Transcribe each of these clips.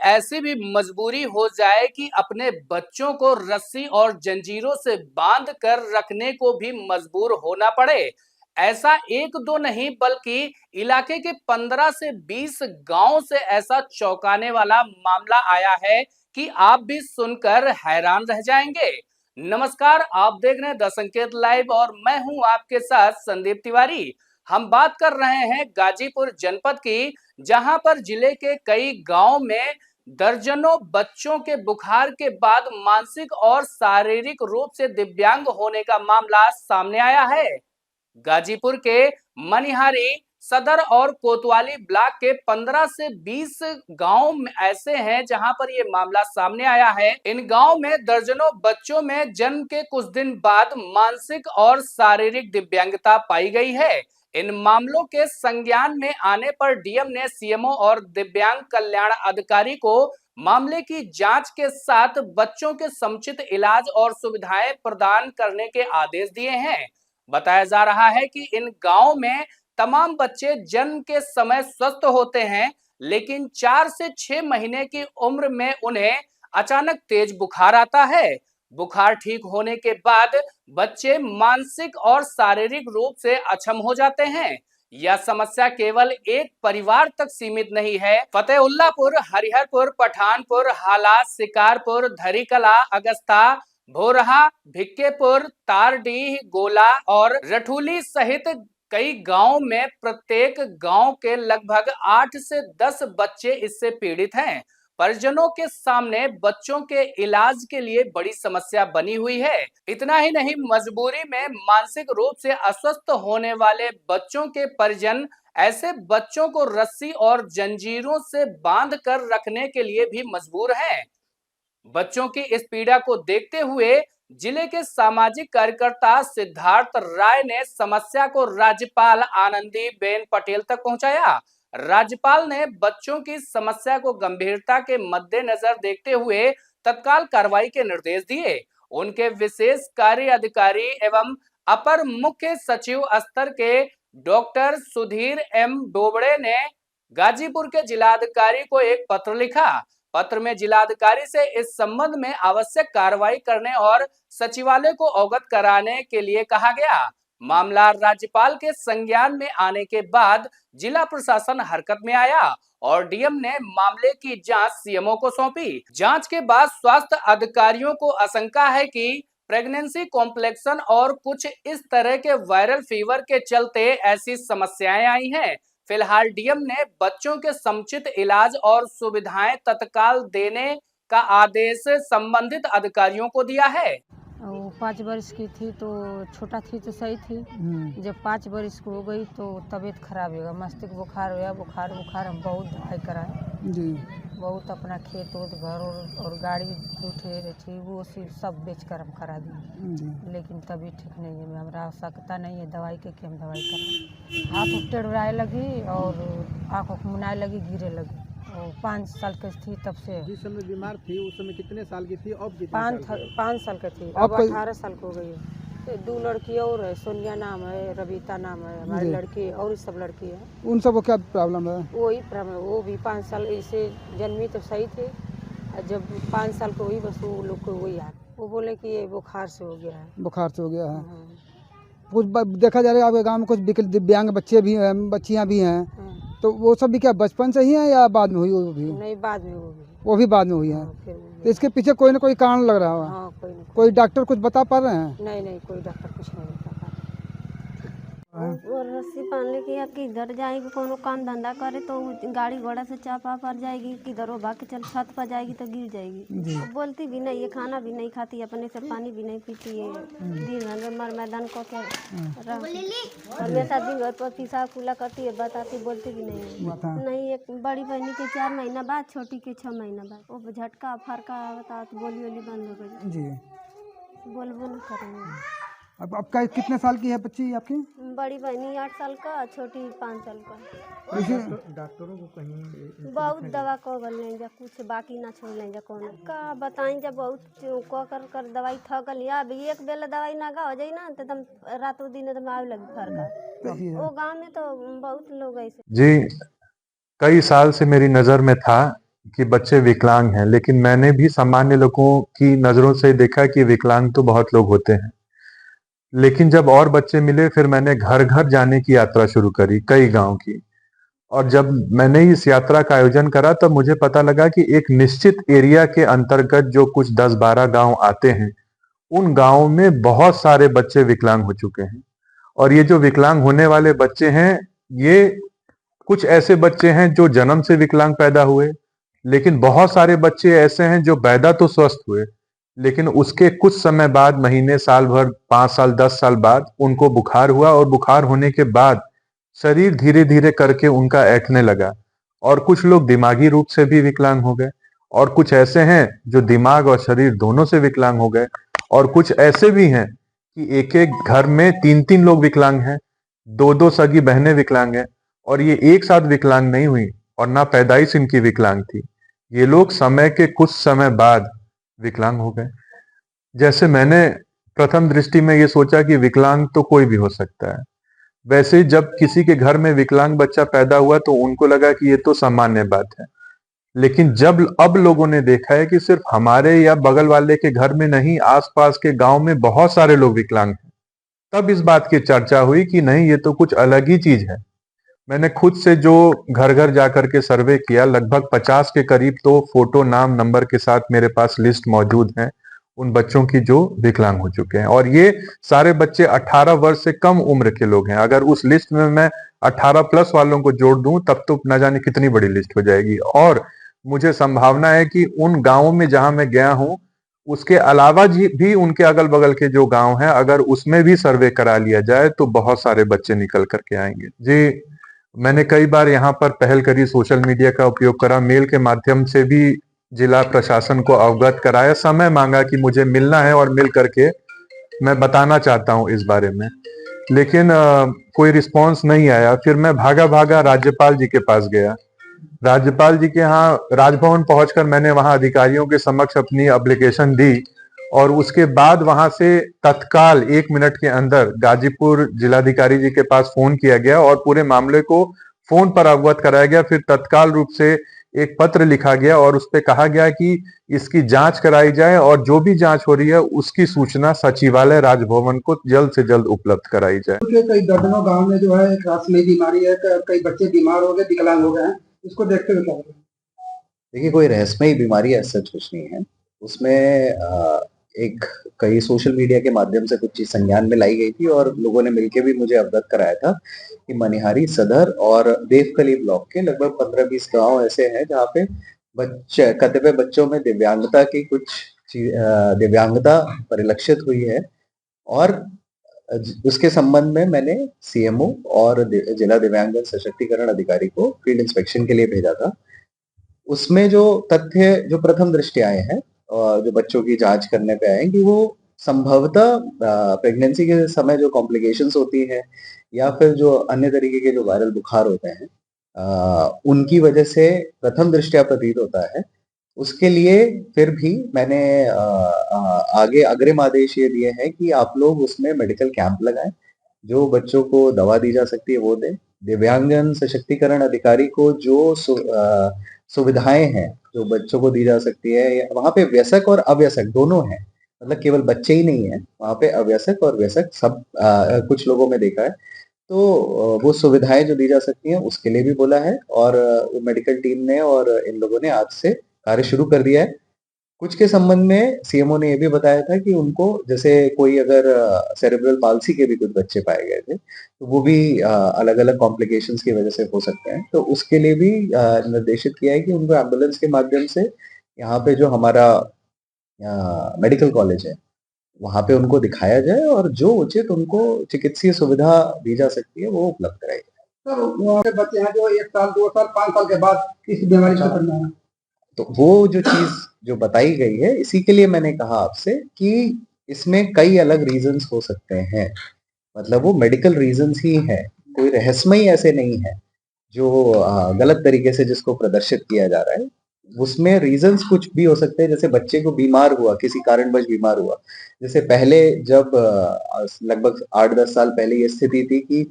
ऐसी भी मजबूरी हो जाए कि अपने बच्चों को रस्सी और जंजीरों से बांध कर रखने को भी मजबूर होना पड़े। ऐसा एक दो नहीं बल्कि इलाके के 15 से 20 गांव से ऐसा चौंकाने वाला मामला आया है कि आप भी सुनकर हैरान रह जाएंगे। नमस्कार, आप देख रहे हैं द संकेत लाइव और मैं हूं आपके साथ संदीप तिवारी। हम बात कर रहे हैं गाजीपुर जनपद की, जहां पर जिले के कई गांव में दर्जनों बच्चों के बुखार के बाद मानसिक और शारीरिक रूप से दिव्यांग होने का मामला सामने आया है। गाजीपुर के मनिहारी, सदर और कोतवाली ब्लॉक के 15 से 20 गांव ऐसे हैं जहां पर ये मामला सामने आया है। इन गांव में दर्जनों बच्चों में जन्म के कुछ दिन बाद मानसिक और शारीरिक दिव्यांगता पाई गई है। इन मामलों के संज्ञान में आने पर डीएम ने सीएमओ और दिव्यांग कल्याण अधिकारी को मामले की जांच के साथ बच्चों के समुचित इलाज और सुविधाएं प्रदान करने के आदेश दिए हैं। बताया जा रहा है कि इन गांवों में तमाम बच्चे जन्म के समय स्वस्थ होते हैं, लेकिन 4 से 6 महीने की उम्र में उन्हें अचानक तेज बुखार आता है। बुखार ठीक होने के बाद बच्चे मानसिक और शारीरिक रूप से अक्षम हो जाते हैं। यह समस्या केवल एक परिवार तक सीमित नहीं है। फतेहुल्लापुर, हरिहरपुर, पठानपुर, हालात, शिकारपुर, धरीकला, अगस्ता, भोरहा, भिक्केपुर, तारडीह, गोला और रठुली सहित कई गांव में प्रत्येक गांव के लगभग 8 से 10 बच्चे इससे पीड़ित हैं। परिजनों के सामने बच्चों के इलाज के लिए बड़ी समस्या बनी हुई है। इतना ही नहीं, मजबूरी में मानसिक रूप से अस्वस्थ होने वाले बच्चों के परिजन ऐसे बच्चों को रस्सी और जंजीरों से बांध कर रखने के लिए भी मजबूर हैं। बच्चों की इस पीड़ा को देखते हुए जिले के सामाजिक कार्यकर्ता सिद्धार्थ राय ने समस्या को राज्यपाल आनंदीबेन पटेल तक पहुंचाया। राज्यपाल ने बच्चों की समस्या को गंभीरता के मद्देनजर देखते हुए तत्काल कार्रवाई के निर्देश दिए। उनके विशेष कार्य अधिकारी एवं अपर मुख्य सचिव स्तर के डॉक्टर सुधीर एम डोबड़े ने गाजीपुर के जिलाधिकारी को एक पत्र लिखा। पत्र में जिलाधिकारी से इस संबंध में आवश्यक कार्रवाई करने और सचिवालय को अवगत कराने के लिए कहा गया। मामला राज्यपाल के संज्ञान में आने के बाद जिला प्रशासन हरकत में आया और डीएम ने मामले की जांच सीएमओ को सौंपी। जांच के बाद स्वास्थ्य अधिकारियों को आशंका है कि प्रेगनेंसी कॉम्प्लेक्शन और कुछ इस तरह के वायरल फीवर के चलते ऐसी समस्याएं आई हैं। फिलहाल डीएम ने बच्चों के समुचित इलाज और सुविधाएं तत्काल देने का आदेश संबंधित अधिकारियों को दिया है। वो 5 वर्ष की थी तो छोटा थी तो सही थी। जब 5 वर्ष की हो गई तो तबीयत खराब हो गया, मस्तिष्क बुखार हो गया। बुखार हम बहुत दवाई कराए जी, बहुत अपना खेत वोत घर और गाड़ी उठे थी वो सब बेच कर हम करा दिए, लेकिन तभी ठीक नहीं है। हमारा आवश्यकता नहीं है दवाई के कि हम दवाई कराएं। हाथ टेढ़ाए लगी और आँख मुनाए लगी, गिरे लगी। 5 साल की थी तब से। जिस समय बीमार थी उस समय कितने साल की थी? अब 5 साल की थी, अब 18 साल की हो गई है। 2 लड़की और है, सोनिया नाम है, रविता नाम है हमारी लड़की, और सब लड़की है। उन सबको क्या प्रॉब्लम है? वही प्रॉब्लम, वो भी 5 साल ऐसे जन्मी तो सही थे, जब 5 साल को हुई बस वो लोग को वही हाल। वो बोले कि ये बुखार से हो गया है। बुखार से हो गया है। कुछ देखा जा रहा है आपके गाँव में कुछ दिव्यांग बच्चे भी हैं, बच्चियाँ भी हैं, तो वो सब भी क्या बचपन से ही हैं या बाद में हुई? वो भी नहीं, बाद में वो भी बाद में हुई है। तो इसके पीछे कोई ना कोई कारण लग रहा है। हाँ, कोई डॉक्टर कुछ बता पा रहे हैं? नहीं, कोई डॉक्टर कुछ नहीं बता पा रहा। और रस्सी बांधने की अब किधर जाएगी, कोनो काम धंधा करे तो गाड़ी घोड़ा से चापा पड़ जाएगी, किधर भाग के चल छत पर जाएगी तो गिर जाएगी। बोलती भी नहीं है, खाना भी नहीं खाती, अपने से पानी भी नहीं पीती है। दिन भर मर मैदान को क्या हमेशा दिन भर पर पिसाब खुला करती है, बताती बोलती भी नहीं है। नहीं, एक बड़ी बहनी के 4 महीना बाद, छोटी के 6 महीना बाद वो झटका फरका बता तो बोली बंद हो गई जी, बोलबो नहीं करेंगे। अब आपका कितने साल की है बच्ची आपकी? बड़ी बहनी 8 साल का, छोटी 5 साल का। डॉक्टरों को कहीं बहुत दवा को बोल जा, कुछ बाकी ना छोड़ लें जा, कौन का बताएं जब बहुत को कर दवाई थक लिया। अभी एक बेला दवाई नागा हो जाए ना तो एकदम रातों दिन एकदम आवे लगी फरका। वो गांव में तो बहुत लोग ऐसे जी, कई साल से मेरी नज़र में था कि बच्चे विकलांग हैं, लेकिन मैंने भी सामान्य लोगों की नजरों से देखा कि विकलांग तो बहुत लोग होते हैं। लेकिन जब और बच्चे मिले, फिर मैंने घर घर जाने की यात्रा शुरू करी, कई गांव की। और जब मैंने इस यात्रा का आयोजन करा, तब मुझे पता लगा कि एक निश्चित एरिया के अंतर्गत जो कुछ 10-12 गांव आते हैं, उन गांवों में बहुत सारे बच्चे विकलांग हो चुके हैं। और ये जो विकलांग होने वाले बच्चे हैं, ये कुछ ऐसे बच्चे हैं जो जन्म से विकलांग पैदा हुए, लेकिन बहुत सारे बच्चे ऐसे हैं जो पैदा तो स्वस्थ हुए, लेकिन उसके कुछ समय बाद, महीने, साल भर, 5 साल, 10 साल बाद उनको बुखार हुआ, और बुखार होने के बाद शरीर धीरे धीरे करके उनका ऐंठने लगा। और कुछ लोग दिमागी रूप से भी विकलांग हो गए, और कुछ ऐसे हैं जो दिमाग और शरीर दोनों से विकलांग हो गए, और कुछ ऐसे भी हैं कि एक एक घर में 3-3 लोग विकलांग हैं, 2-2 सगी बहनें विकलांग हैं, और ये एक साथ विकलांग नहीं हुई और ना पैदाइश इनकी विकलांग थी। ये लोग समय के कुछ समय बाद विकलांग हो गए। जैसे मैंने प्रथम दृष्टि में ये सोचा कि विकलांग तो कोई भी हो सकता है, वैसे ही जब किसी के घर में विकलांग बच्चा पैदा हुआ तो उनको लगा कि ये तो सामान्य बात है। लेकिन जब अब लोगों ने देखा है कि सिर्फ हमारे या बगल वाले के घर में नहीं, आसपास के गांव में बहुत सारे लोग विकलांग हैं, तब इस बात की चर्चा हुई कि नहीं, ये तो कुछ अलग ही चीज है। मैंने खुद से जो घर घर जाकर के सर्वे किया, लगभग 50 के करीब तो फोटो, नाम, नंबर के साथ मेरे पास लिस्ट मौजूद है उन बच्चों की जो विकलांग हो चुके हैं। और ये सारे बच्चे 18 वर्ष से कम उम्र के लोग हैं। अगर उस लिस्ट में मैं 18 प्लस वालों को जोड़ दूं, तब तो न जाने कितनी बड़ी लिस्ट हो जाएगी। और मुझे संभावना है कि उन गांवों में जहां मैं गया हूं, उसके अलावा भी उनके अगल बगल के जो गांव हैं, अगर उसमें भी सर्वे करा लिया जाए तो बहुत सारे बच्चे निकल करके आएंगे। जी, मैंने कई बार यहाँ पर पहल करी, सोशल मीडिया का उपयोग करा, मेल के माध्यम से भी जिला प्रशासन को अवगत कराया, समय मांगा कि मुझे मिलना है और मिल करके मैं बताना चाहता हूँ इस बारे में, लेकिन कोई रिस्पांस नहीं आया। फिर मैं भागा भागा राज्यपाल जी के पास गया। राज्यपाल जी के यहाँ राजभवन पहुंचकर मैंने वहां अधिकारियों के समक्ष अपनी एप्लीकेशन दी, और उसके बाद वहां से तत्काल 1 मिनट के अंदर गाजीपुर जिलाधिकारी जी के पास फोन किया गया और पूरे मामले को फोन पर अवगत कराया गया। फिर तत्काल रूप से एक पत्र लिखा गया और उस पर कहा गया कि इसकी जांच कराई जाए, और जो भी जांच हो रही है उसकी सूचना सचिवालय राजभवन को जल्द से जल्द उपलब्ध कराई जाए। कई दर्जनों गांव में जो है एक रासमई बीमारी है, कई बच्चे बीमार हो गए, विकलांग हो गए हैं, इसको देखते हुए क्या करें? देखिए, कोई रहस्यमयी बीमारी ऐसा कुछ नहीं है। उसमें एक कई सोशल मीडिया के माध्यम से कुछ चीज संज्ञान में लाई गई थी, और लोगों ने मिलकर भी मुझे अवगत कराया था कि मनिहारी सदर और देवकली ब्लॉक के लगभग 15-20 गांव ऐसे हैं जहाँ पे कतिपय बच्चों में दिव्यांगता की दिव्यांगता परिलक्षित हुई है। और उसके संबंध में मैंने सीएमओ और जिला दिव्यांगजन सशक्तिकरण अधिकारी को फील्ड इंस्पेक्शन के लिए भेजा था। उसमें जो तथ्य जो प्रथम दृष्टि आए हैं, जो बच्चों की जांच करने पे आए हैं, कि वो संभवतः प्रेगनेंसी के समय जो कॉम्प्लिकेशंस होती हैं या फिर जो अन्य तरीके के जो वायरल बुखार होते हैं, उनकी वजह से प्रथम दृष्टया प्रतीत होता है। उसके लिए फिर भी मैंने आगे अग्रिम आदेश ये दिए हैं कि आप लोग उसमें मेडिकल कैंप लगाएं, जो बच्चों को दवा दी जा सकती है वो दें। दिव्यांगजन सशक्तिकरण अधिकारी को जो सुविधाएं हैं जो बच्चों को दी जा सकती है, वहां पे वयस्क और अवयस्क दोनों हैं, मतलब केवल बच्चे ही नहीं है वहां पे, अवयस्क और वयस्क सब कुछ लोगों में देखा है। तो वो सुविधाएं जो दी जा सकती हैं उसके लिए भी बोला है, और वो मेडिकल टीम ने और इन लोगों ने आज से कार्य शुरू कर दिया है। कुछ के संबंध में सीएमओ ने ये भी बताया था कि उनको, जैसे कोई अगर सेरेब्रल पाल्सी के भी कुछ बच्चे पाए गए थे, तो वो भी अलग अलग कॉम्प्लिकेशंस की वजह से हो सकते हैं, तो उसके लिए भी निर्देशित किया है कि उनको एम्बुलेंस के माध्यम से यहाँ पे जो हमारा मेडिकल कॉलेज है वहां पे उनको दिखाया जाए, और जो उचित उनको चिकित्सीय सुविधा दी जा सकती है वो उपलब्ध कराई जाए। सर, वहाँ के बच्चे हैं जो 1 साल 2 साल 5 साल के बाद इस बीमारी से पड़ना है, तो वो जो चीज जो बताई गई है, इसी के लिए मैंने कहा आपसे कि इसमें कई अलग रीजंस हो सकते हैं, मतलब वो मेडिकल रीजंस ही हैं, कोई रहस्यमयी ऐसे नहीं है जो गलत तरीके से जिसको प्रदर्शित किया जा रहा है। उसमें रीजंस कुछ भी हो सकते हैं, जैसे बच्चे को बीमार हुआ, किसी कारणवश बीमार हुआ। जैसे पहले जब लगभग 8-10 साल पहले ये स्थिति थी कि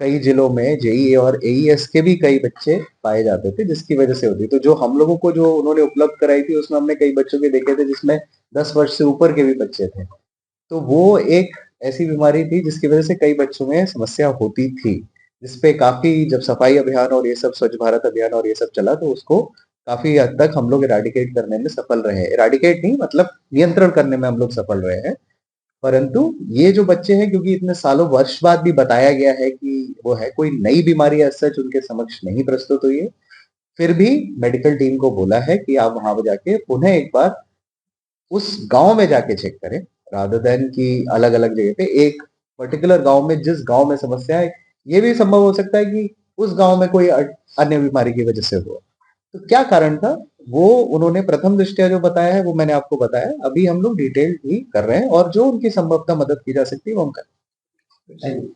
कई जिलों में जेईई और एईएस के भी कई बच्चे पाए जाते थे, जिसकी वजह से होती। तो जो हम लोगों को जो उन्होंने उपलब्ध कराई थी, उसमें हमने कई बच्चों के देखे थे जिसमें 10 वर्ष से ऊपर के भी बच्चे थे। तो वो एक ऐसी बीमारी थी जिसकी वजह से कई बच्चों में समस्या होती थी, जिसपे काफ़ी जब सफाई अभियान और ये सब स्वच्छ भारत अभियान और ये सब चला, तो उसको काफ़ी हद तक हम लोग इराडिकेट करने में सफल रहे हैं। इराडिकेट नहीं, मतलब नियंत्रण करने में हम लोग सफल रहे हैं। परंतु ये जो बच्चे हैं, क्योंकि इतने सालों वर्ष बाद भी बताया गया है कि वो है, कोई नई बीमारी एज़ सच उनके समक्ष नहीं प्रस्तुत हुई है। फिर भी मेडिकल टीम को बोला है कि आप वहाँ पे जाके पुनः एक बार उस गाँव में जाके चेक करें, रादर देन कि अलग-अलग जगह पे। एक पर्टिकुलर गाँव में, जिस गाँव में समस्या है, ये भी संभव हो सकता है कि उस गाँव में कोई अन्य बीमारी की वजह से हुआ। तो क्या कारण था, वो उन्होंने प्रथम दृष्टया जो बताया है वो मैंने आपको बताया। अभी हम लोग डिटेल भी कर रहे हैं और जो उनकी संभवतः मदद की जा सकती है वो हम करें।